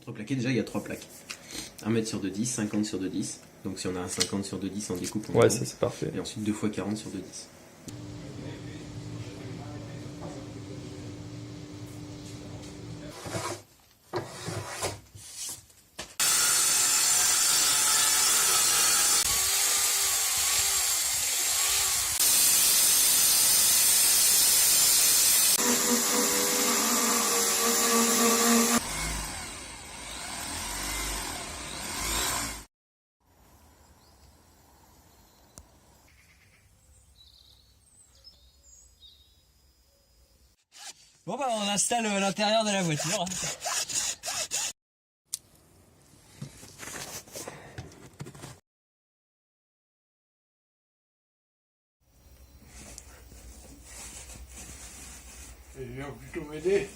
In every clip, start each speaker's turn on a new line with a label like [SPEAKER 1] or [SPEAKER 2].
[SPEAKER 1] Contreplaqué, déjà il y a 3 plaques. 1 mètre sur 2,10, 50 sur 2,10. Donc si on a un 50 sur 2,10 en découpe, on
[SPEAKER 2] Ouais, ça c'est parfait.
[SPEAKER 1] et ensuite 2 fois 40 sur 2,10.
[SPEAKER 3] Bon bah on installe l'intérieur de la voiture.
[SPEAKER 4] Et il vient plutôt m'aider.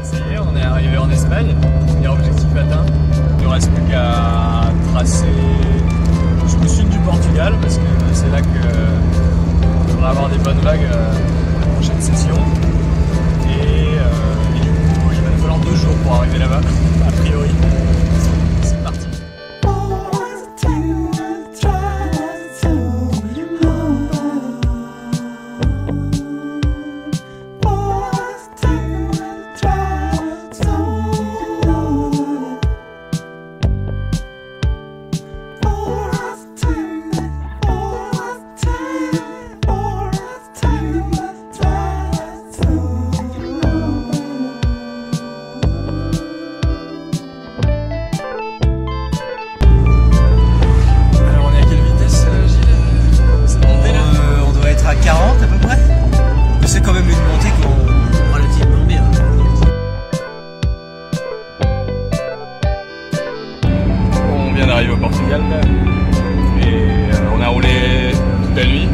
[SPEAKER 2] Ça y est, on est arrivé en Espagne. Premier objectif atteint. Il ne reste plus qu'à tracer jusqu'au sud du Portugal parce que c'est là que on va avoir des bonnes vagues pour la prochaine session. Et du coup, il va nous falloir 2 jours pour arriver là-bas, a priori. C'est parti. Arrive au Portugal et on a roulé toute la nuit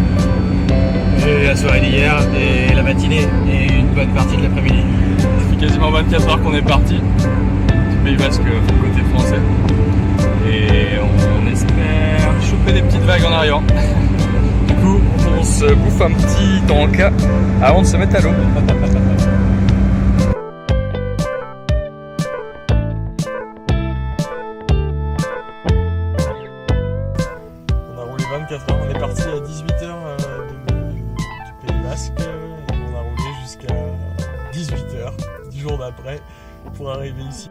[SPEAKER 2] et la soirée d'hier et la matinée et une bonne partie de l'après-midi. Ça fait quasiment 24 heures qu'on est parti du Pays Basque côté français et on espère choper des petites vagues en arrivant. Du coup on se bouffe un petit tanka avant de se mettre à l'eau. On est parti à 18h du Pays Basque et on a roulé jusqu'à 18h du jour d'après pour arriver ici.